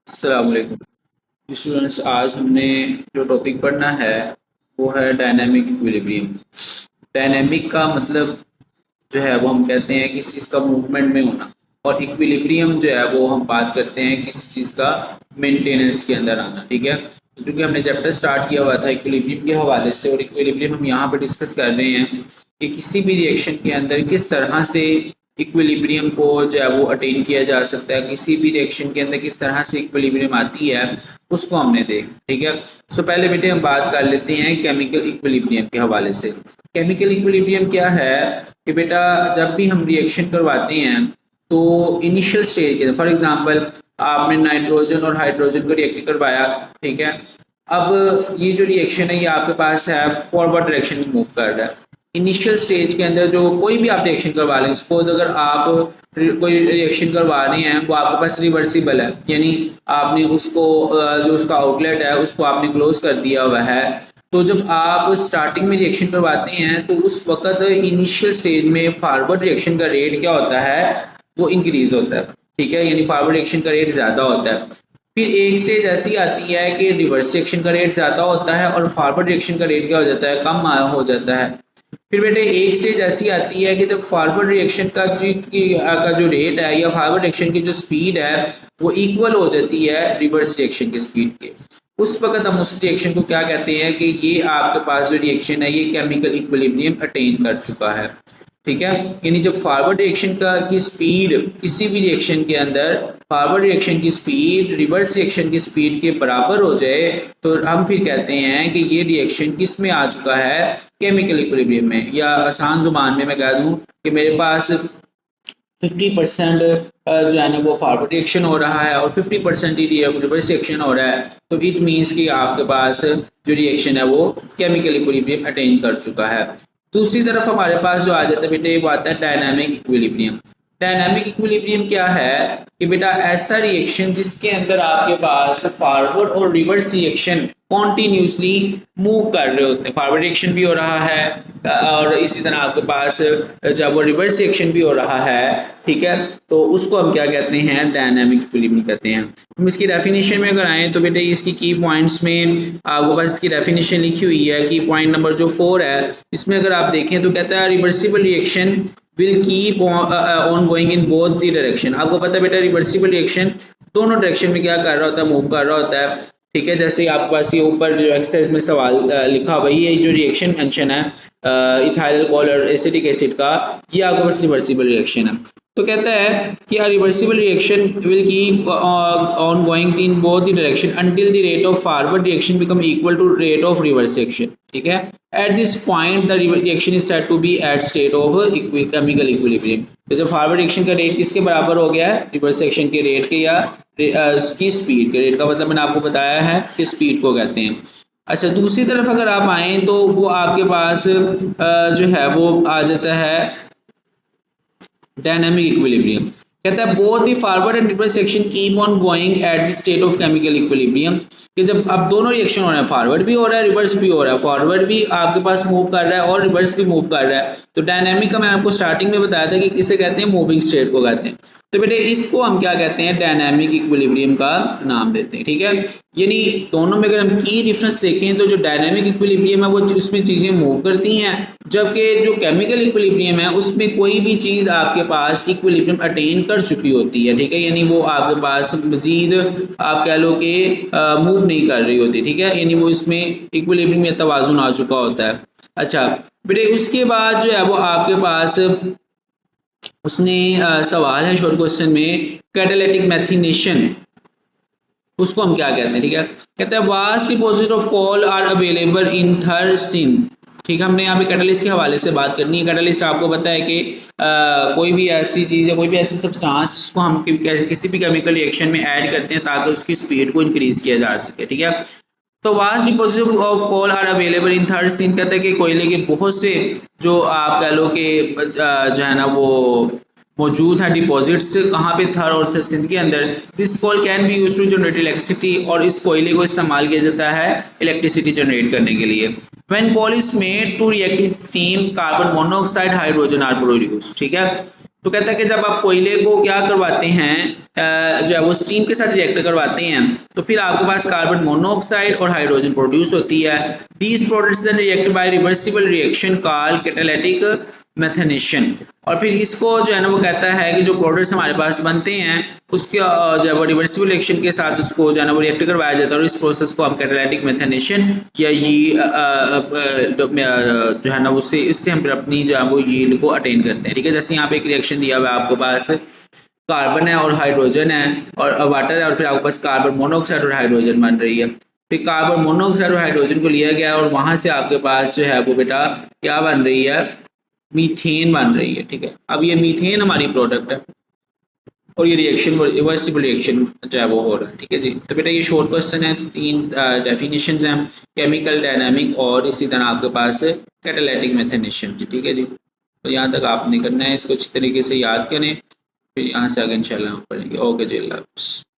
अस्सलाम वालेकुम स्टूडेंट्स। आज हमने जो टॉपिक पढ़ना है वो है डायनामिक इक्विलिब्रियम। डायनामिक का मतलब जो है वो हम कहते हैं किसी चीज़ का मूवमेंट में होना, और इक्विलिब्रियम जो है वो हम बात करते हैं किसी चीज़ का मेंटेनेंस के अंदर आना। ठीक है, क्योंकि हमने चैप्टर स्टार्ट किया हुआ था इक्विलिब्रियम के हवाले से, और इक्विलिब्रियम हम यहाँ पे डिस्कस कर रहे हैं कि किसी भी रिएक्शन के अंदर किस तरह से इक्विलिब्रियम को जो है वो अटेन किया जा सकता है, किसी भी रिएक्शन के अंदर किस तरह से इक्विलिब्रियम आती है उसको हमने देख। ठीक है, सो पहले बेटे हम बात कर लेते हैं केमिकल इक्विलिब्रियम के हवाले से। केमिकल इक्विलिब्रियम क्या है कि बेटा जब भी हम रिएक्शन करवाते हैं तो इनिशियल स्टेज के, फॉर एग्जांपल आपने नाइट्रोजन और हाइड्रोजन को रिएक्ट करवाया। ठीक है, अब ये जो रिएक्शन है ये आपके पास है फॉरवर्ड डायरेक्शन में मूव कर रहा है। इनिशियल स्टेज के अंदर जो कोई भी आप रिएक्शन करवा लें, सपोज अगर आप कोई रिएक्शन करवा रहे हैं वो आपके पास रिवर्सिबल है, यानी आपने उसको जो उसका आउटलेट है उसको आपने क्लोज कर दिया हुआ है। तो जब आप स्टार्टिंग में रिएक्शन करवाते हैं तो उस वक्त इनिशियल स्टेज में फॉरवर्ड रिएक्शन का रेट क्या होता है, वो इंक्रीज होता है। ठीक है, यानी फॉरवर्ड रिएक्शन का रेट ज़्यादा होता है। फिर एक स्टेज ऐसी आती है कि रिवर्स रिएक्शन का रेट ज़्यादा होता है और फॉरवर्ड रिएक्शन का रेट क्या हो जाता है, कम हो जाता है। फिर बेटे एक स्टेज ऐसी आती है कि जब फॉरवर्ड रिएक्शन का जो रेट है या फॉरवर्ड रिएक्शन की जो स्पीड है वो इक्वल हो जाती है रिवर्स रिएक्शन की स्पीड के। उस वक्त हम उस रिएक्शन को क्या कहते हैं कि ये आपके पास जो रिएक्शन है ये केमिकल इक्विलिब्रियम अटेन कर चुका है। ठीक है, यानी जब फॉरवर्ड रिएक्शन की स्पीड किसी भी रिएक्शन के अंदर फॉरवर्ड रिएक्शन की स्पीड रिवर्स रिएक्शन की स्पीड के बराबर हो जाए तो हम फिर कहते हैं कि ये रिएक्शन किस में आ चुका है, केमिकल इक्विलिब्रियम में। या आसान जुबान में मैं कह दूं कि मेरे पास 50% जो है ना वो फॉरवर्ड रिएक्शन हो रहा है और 50% ही रिवर्स रिएक्शन हो रहा है, तो इट मीन्स कि आपके पास जो रिएक्शन है वो केमिकल इक्विलिब्रियम अटेन कर चुका है। दूसरी तरफ हमारे पास जो आ जाता है बेटे वो आता है डायनामिक इक्विलिब्रियम। डायनामिक इक्विलिब्रियम क्या है कि बेटा ऐसा रिएक्शन जिसके अंदर आपके पास फॉरवर्ड और रिवर्स रिएक्शन कॉन्टिन्यूसली मूव कर रहे होते हैं, फॉरवर्ड रिएक्शन भी हो रहा है और इसी तरह आपके पास जब वो रिवर्स रिएक्शन भी हो रहा है। ठीक है, तो उसको हम क्या कहते हैं, डायनामिक इक्विलिब्रियम कहते हैं। हम इसकी डेफिनेशन में अगर आए तो बेटे इसकी की पॉइंट्स में आपके पास इसकी डेफिनेशन लिखी हुई है कि पॉइंट नंबर जो 4 है इसमें अगर आप देखें तो कहता है reversible reaction will keep on going in both the direction. आपको पता है बेटा रिवर्सिबल रिएक्शन दोनों डायरेक्शन में क्या कर रहा होता है, मूव कर रहा होता है। ठीक है, जैसे आपके पास ये ऊपर जो एक्सरसाइज में सवाल लिखा हुआ है, ये जो रिएक्शन मेंशन है इथाइल अल्कोहल और एसिटिक एसिड का, ये आपके पास रिवर्सिबल रिएक्शन है। तो कहता है कि a reversible reaction will keep on going in both the direction until the rate of forward reaction become equal to rate of reverse reaction. ठीक है, at this point the reaction is said to be at state of chemical equilibrium। तो जब forward reaction का rate किसके बराबर हो गया है, रिवर्स रिएक्शन के रेट के या उसकी स्पीड के रेट का, मतलब मैंने आपको बताया है कि स्पीड को कहते हैं। अच्छा, दूसरी तरफ अगर आप आए तो वो आपके पास जो है वो आ जाता है डायनामिक इक्विलिब्रियम। कहता है both the forward and reverse reaction keep on going at the state of chemical equilibrium. कि जब अब दोनों रिएक्शन हो रहे हैं, फॉरवर्ड भी हो रहा है रिवर्स भी हो रहा है, फॉरवर्ड भी आपके पास मूव कर रहा है और रिवर्स भी मूव कर रहा है, तो डायनामिक का मैंने आपको स्टार्टिंग में बताया था कि किसे कहते हैं, मूविंग स्टेट को कहते हैं। तो बेटे इसको हम क्या कहते हैं, डायनामिक इक्विलिब्रियम का नाम देते हैं। ठीक है, यानी दोनों में अगर हम की डिफरेंस देखें तो जो डायनामिक इक्विलिब्रियम है वो उसमें चीजें मूव करती हैं, जबकि जो केमिकल इक्विलिब्रियम है उसमें कोई भी चीज आपके पास इक्विलिब्रियम अटेन कर चुकी होती है। ठीक है, यानी वो आपके पास मजीद आप कह लो कि मूव नहीं कर रही होती। ठीक है, यानी वो इसमें इक्विलिब्रियम में तवाजुन आ चुका होता है। अच्छा बेटे उसके बाद जो है वो आपके पास उसने सवाल है शॉर्ट क्वेश्चन में, कैटालिटिक मेथिनेशन उसको हम क्या कहते हैं। ठीक है, कहता है vast deposit of coal are available in थर्सिन। ठीक है, हमने यहाँ पे कैटलिस्ट के हवाले से बात करनी है। कैटलिस्ट आपको पता है कि कोई भी ऐसी चीज़ है, कोई भी ऐसी सब्सटेंस जिसको हम किसी भी केमिकल रिएक्शन में ऐड करते हैं ताकि उसकी स्पीड को इंक्रीज किया जा सके। ठीक है, तो vast deposit of coal are available in third scene. कहते हैं कि कोयले के बहुत से जो आप कह लो कि जो है ना वो मौजूद है डिपॉजिट्स, कहाँ पे, थर और सिंध के अंदर। This coal can be used to generate electricity, और इस कोयले को इस्तेमाल किया जाता है इलेक्ट्रिसिटी जनरेट करने के लिए। When coal is made to react with steam carbon monoxide hydrogen are produced. ठीक है, तो कहता है कि जब आप कोयले को क्या करवाते हैं जो है वो स्टीम के साथ रिएक्ट करवाते हैं तो फिर आपके पास कार्बन मोनोऑक्साइड और हाइड्रोजन प्रोड्यूस होती है। These products then react by reversible reaction called catalytic methanation. और फिर इसको जो है ना वो कहता है कि जो प्रोडक्ट्स हमारे पास बनते हैं उसके जो है वो रिवर्सिबल रिएक्शन के साथ उसको जो है ना वो रिएक्ट करवाया जाता है और इस प्रोसेस को हम कैटालिटिक मेथनेशन या ये जो है ना उससे इससे हम फिर अपनी जो है वो यील्ड को अटेन करते हैं। ठीक है, जैसे यहाँ पे एक रिएक्शन दिया हुआ है आपके पास कार्बन है और हाइड्रोजन है और वाटर है और फिर आपके पास कार्बन मोनोऑक्साइड और हाइड्रोजन बन रही है। फिर कार्बन मोनोऑक्साइड और हाइड्रोजन को लिया गया और वहां से आपके पास जो है वो बेटा क्या बन रही है, मीथेन बन रही है। ठीक है, अब ये मीथेन हमारी प्रोडक्ट है और ये रिएक्शन रिवर्सिबल रिएक्शन जो है वो हो रहा है। ठीक है जी, तो बेटा ये शॉर्ट क्वेश्चन है, 3 डेफिनेशंस हैं, केमिकल, डायनामिक और इसी तरह आपके पास कैटालिटिक मेथनेशन। ठीक है जी, तो यहाँ तक आपने करना है, इसको अच्छी तरीके से याद करें, फिर यहाँ से आगे इंशाल्लाह हम पढ़ेंगे। ओके जी, अल्लाह हाफ़िज़।